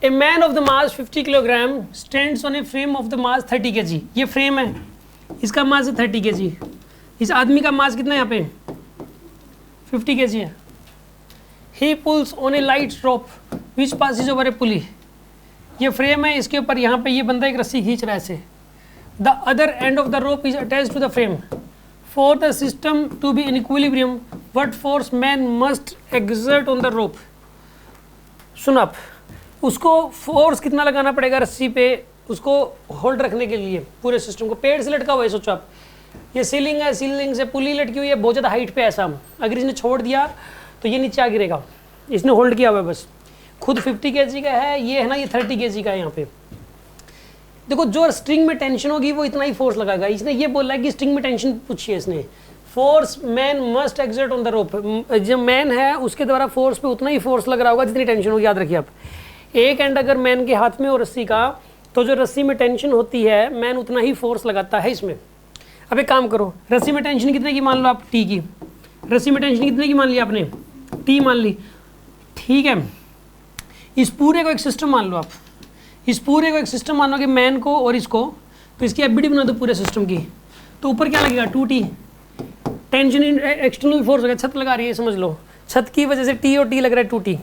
A man of the mass 50 kilogram stands on a frame of the mass 30 kg। ये frame है, इसका मास है 30 kg। इस आदमी का मास कितना है यहाँ पे 50 kg है। He pulls on a light rope which passes over a pulley. ये फ्रेम है, इसके ऊपर यहाँ पे ये बंदा एक रस्सी खींच रहा है ऐसे। The other end of the rope is attached to the frame. For the system to be in equilibrium what force man must exert on the rope. सुन आप, उसको फोर्स कितना लगाना पड़ेगा रस्सी पे उसको होल्ड रखने के लिए पूरे सिस्टम को। पेड़ से लटका हुआ है, सोचो आप, ये सीलिंग है, सीलिंग से पुली लटकी हुई है बहुत ज़्यादा हाइट पे ऐसा। अगर इसने छोड़ दिया तो ये नीचे आ गिरेगा। इसने होल्ड किया हुआ है बस, खुद 50 kg का है, ये है ना ये 30 kg का है। यहाँ पे देखो जो स्ट्रिंग में टेंशन होगी वो इतना ही फोर्स लगाएगा। इसने ये बोला है कि स्ट्रिंग में टेंशन पूछी है इसने। Force man must exert on the रोप। जो मैन है उसके द्वारा फोर्स पे उतना ही फोर्स लग रहा होगा जितनी टेंशन होगी। याद रखिए आप, एक एंड अगर मैन के हाथ में हो रस्सी का तो जो रस्सी में टेंशन होती है मैन उतना ही फोर्स लगाता है इसमें। अब एक काम करो, रस्सी में टेंशन कितने की मान लो आप, टी की। रस्सी में टेंशन कितने की मान ली आपने, टी मान ली, ठीक है। इस पूरे को एक सिस्टम मान लो आप, इस पूरे को एक सिस्टम मान लो कि मैन को और इसको, तो इसकी एफबीडी बना दो पूरे सिस्टम की। तो ऊपर क्या लगेगा 2T। टेंशन एक्सटर्नल फोर्स होगा, छत लगा रही है समझ लो, छत की वजह से T और T लग रहा है 2T,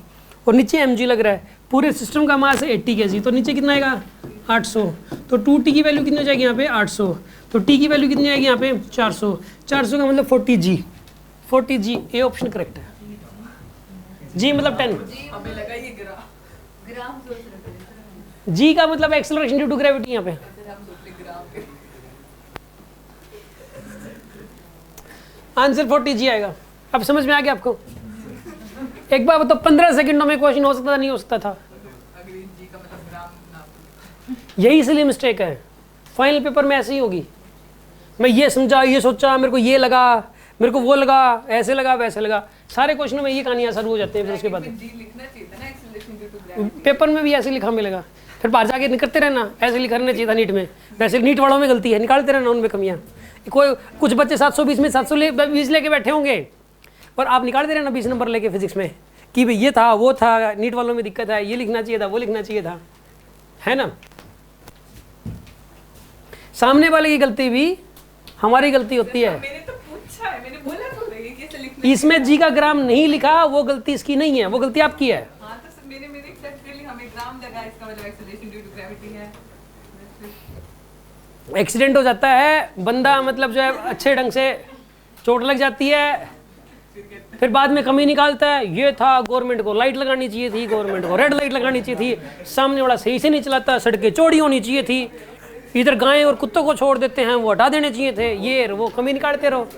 और नीचे mg लग रहा है। पूरे सिस्टम का मास है 80 kg, तो नीचे कितना आएगा 800। तो 2T की वैल्यू कितनी हो जाएगी यहाँ पे 800, तो T की वैल्यू कितनी आएगी यहाँ पे 400। 400 का मतलब 40G। 40G, A option correct है। G मतलब 10। G का मतलब एक्सेलरेशन ड्यू टू ग्रेविटी। यहाँ पे आंसर 40G आएगा। अब समझ में आ गया आपको? एक बार बताओ 15 सेकंडों में क्वेश्चन हो सकता था, नहीं हो सकता था? यही इसलिए मिस्टेक है, फाइनल पेपर में ऐसे ही होगी। मैं ये समझा, ये सोचा, मेरे को ये लगा, मेरे को वो लगा, ऐसे लगा वैसे लगा, सारे क्वेश्चनों में ये कहानियां शुरू हो जाते हैं। फिर उसके बाद पेपर में भी ऐसे लिखा मिलेगा, फिर बाहर जाके निकलते रहना, ऐसे लिखा रहना चाहिए था नीट में। वैसे नीट वालों में गलती है, निकालते रहना उनमें कमियां। कोई कुछ बच्चे 720 में 720 लेके बैठे होंगे और आप निकालते रहना 20 नंबर लेके फिजिक्स में कि भाई ये था वो था, नीट वालों में दिक्कत है, ये लिखना चाहिए था वो लिखना चाहिए था, है ना। सामने वाले की गलती भी हमारी गलती होती है। मैंने तो पूछा है, मैंने बोला तो है कि ऐसे लिखना। इसमें जी का ग्राम नहीं लिखा, वो गलती इसकी नहीं है, वो गलती आपकी है। हाँ तो मैंने एक्चुअली हमें ग्राम लगा, इसका मतलब एक्सेलरेशन ड्यू टू ग्रेविटी है। एक्सीडेंट हो जाता है, बंदा मतलब जो है अच्छे ढंग से चोट लग जाती है, फिर बाद में कमी निकालता है, ये था गवर्नमेंट को लाइट लगानी चाहिए थी, गवर्नमेंट को रेड लाइट लगानी चाहिए थी, सामने वाला सही से नहीं चलाता, सड़कें चौड़ी होनी चाहिए थी, इधर गायें और कुत्तों को छोड़ देते हैं वो हटा देने चाहिए थे, ये वो कमी निकालते रहो।